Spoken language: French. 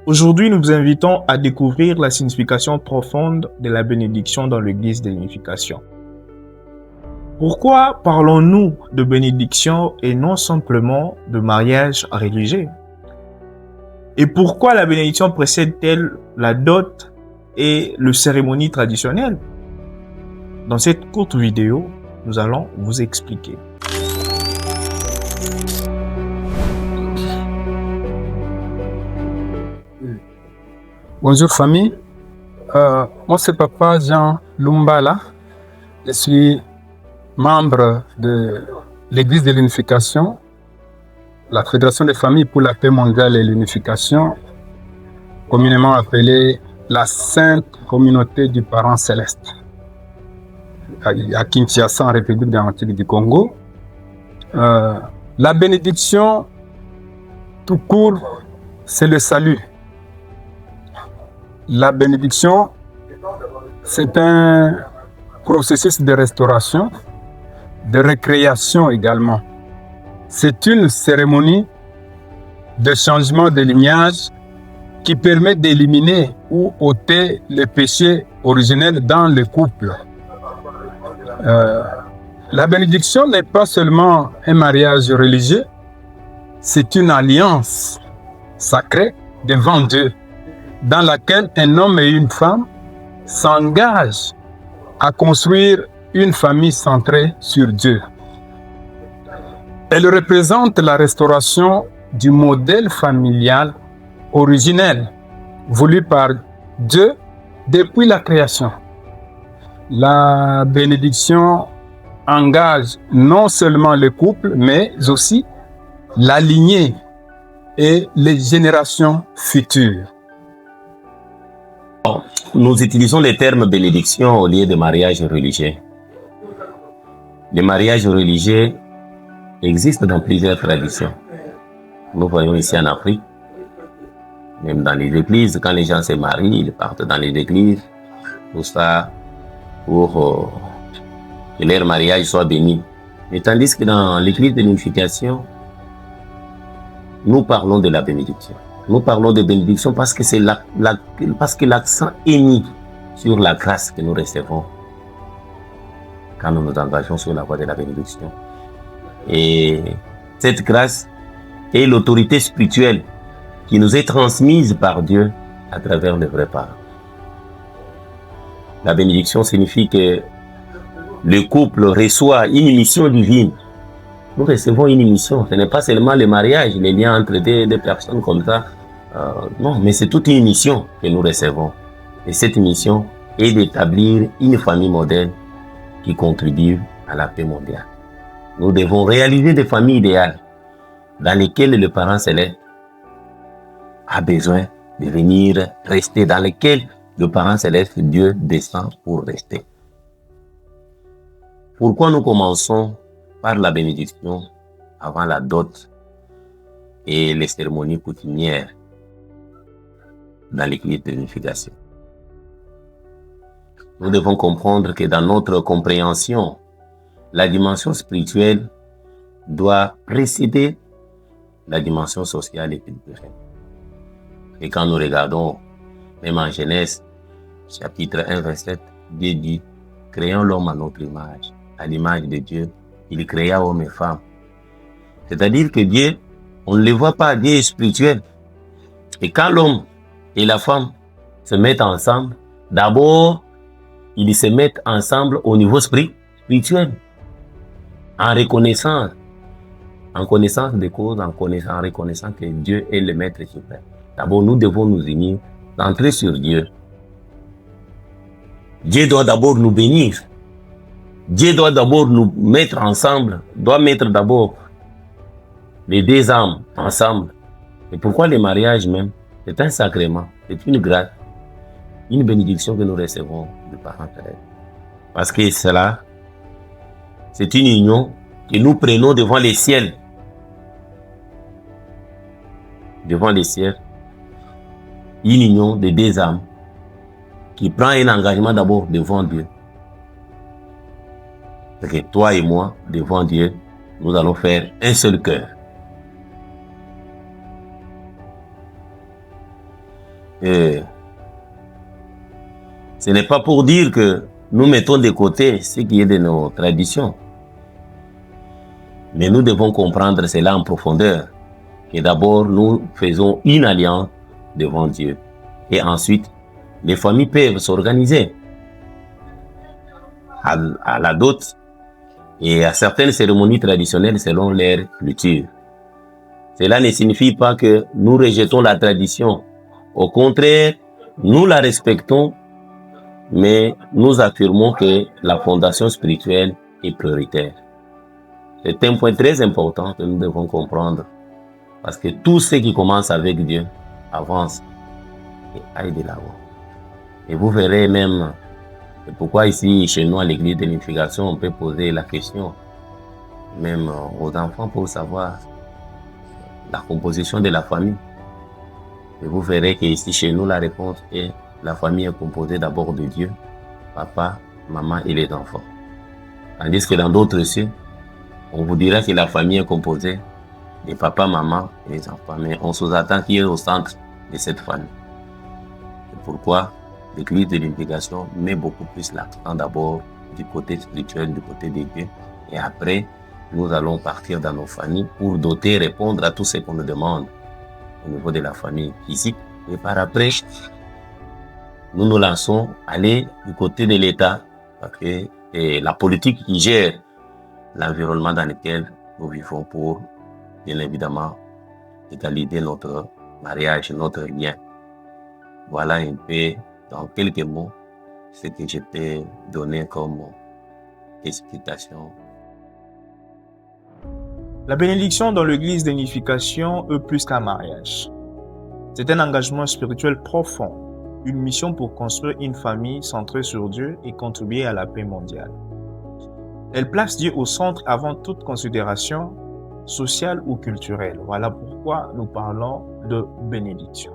Aujourd'hui, nous vous invitons à découvrir la signification profonde de la bénédiction dans l'Église de l'Unification. Pourquoi parlons-nous de bénédiction et non simplement de mariage religieux? Et pourquoi la bénédiction précède-t-elle la dot et le cérémonie traditionnelle? Dans cette courte vidéo, nous allons vous expliquer. Bonjour famille, moi c'est Papa Jean Lumbala, je suis membre de l'Église de l'Unification, la Fédération des familles pour la paix mondiale et l'unification, communément appelée la Sainte Communauté du Parent Céleste, à Kinshasa en République démocratique du Congo. La bénédiction, tout court, c'est le salut. La bénédiction, c'est un processus de restauration, de récréation également. C'est une cérémonie de changement de lignage qui permet d'éliminer ou ôter les péchés originels dans le couple. La bénédiction n'est pas seulement un mariage religieux, c'est une alliance sacrée devant Dieu, dans laquelle un homme et une femme s'engagent à construire une famille centrée sur Dieu. Elle représente la restauration du modèle familial originel voulu par Dieu depuis la création. La bénédiction engage non seulement le couple, mais aussi la lignée et les générations futures. Nous utilisons le terme bénédiction au lieu de mariage religieux. Les mariages religieux existent dans plusieurs traditions. Nous voyons ici en Afrique, même dans les églises, quand les gens se marient, ils partent dans les églises, tout ça, pour que leur mariage soit béni. Mais tandis que dans l'église de l'unification, nous parlons de la bénédiction. Nous parlons de bénédiction parce que c'est parce que l'accent est mis sur la grâce que nous recevons quand nous nous engageons sur la voie de la bénédiction. Et cette grâce est l'autorité spirituelle qui nous est transmise par Dieu à travers les vrais parents. La bénédiction signifie que le couple reçoit une mission divine. Nous recevons une mission. Ce n'est pas seulement le mariage, les liens entre deux personnes comme ça. Non, mais c'est toute une mission que nous recevons. Et cette mission est d'établir une famille modèle qui contribue à la paix mondiale. Nous devons réaliser des familles idéales dans lesquelles le parent céleste a besoin de venir rester, dans lesquelles le parent céleste, Dieu, descend pour rester. Pourquoi nous commençons par la bénédiction avant la dot et les cérémonies coutumières dans l'église de l'unification? Nous devons comprendre que dans notre compréhension, la dimension spirituelle doit précéder la dimension sociale et culturelle. Et quand nous regardons, même en Genèse, chapitre 1, verset 7, Dieu dit, créons l'homme à notre image, à l'image de Dieu, il créa homme et femme. C'est-à-dire que Dieu, on ne le voit pas, Dieu est spirituel. Et quand l'homme et la femme se mettent ensemble, d'abord, ils se mettent ensemble au niveau spirituel, en reconnaissance, en connaissance des causes, en reconnaissant que Dieu est le maître suprême. D'abord, nous devons nous unir, centrer sur Dieu. Dieu doit d'abord nous bénir. Dieu doit d'abord nous mettre ensemble, doit mettre d'abord les deux âmes ensemble. Et pourquoi le mariage même? C'est un sacrement, c'est une grâce, une bénédiction que nous recevons du parent céleste. Parce que cela, c'est une union que nous prenons devant les ciels. Devant les ciels, une union de deux âmes qui prend un engagement d'abord devant Dieu. C'est que toi et moi, devant Dieu, nous allons faire un seul cœur. Et ce n'est pas pour dire que nous mettons de côté ce qui est de nos traditions. Mais nous devons comprendre cela en profondeur. Et d'abord, nous faisons une alliance devant Dieu. Et ensuite, les familles peuvent s'organiser à la dot et à certaines cérémonies traditionnelles selon leur culture. Cela ne signifie pas que nous rejetons la tradition. Au contraire, nous la respectons, mais nous affirmons que la fondation spirituelle est prioritaire. C'est un point très important que nous devons comprendre, parce que tout ce qui commence avec Dieu avance et aille de l'avant. Et vous verrez même, c'est pourquoi ici, chez nous, à l'église de l'unification, on peut poser la question, même aux enfants, pour savoir la composition de la famille. Et vous verrez qu'ici, chez nous, la réponse est la famille est composée d'abord de Dieu, papa, maman et les enfants. Tandis que dans d'autres cieux, on vous dira que la famille est composée de papa, maman et les enfants. Mais on sous-attend qui est au centre de cette famille. C'est pourquoi l'église de l'unification met beaucoup plus l'accent d'abord du côté spirituel, du côté de Dieu. Et après, nous allons partir dans nos familles pour doter, répondre à tout ce qu'on nous demande au niveau de la famille physique. Et par après, nous nous lançons aller du côté de l'État, parce que c'est la politique qui gère l'environnement dans lequel nous vivons pour, bien évidemment, égaliser notre mariage, notre lien. Voilà un peu, dans quelques mots, ce que je peux donner comme explication. La bénédiction dans l'église d'unification est plus qu'un mariage. C'est un engagement spirituel profond, une mission pour construire une famille centrée sur Dieu et contribuer à la paix mondiale. Elle place Dieu au centre avant toute considération sociale ou culturelle. Voilà pourquoi nous parlons de bénédiction.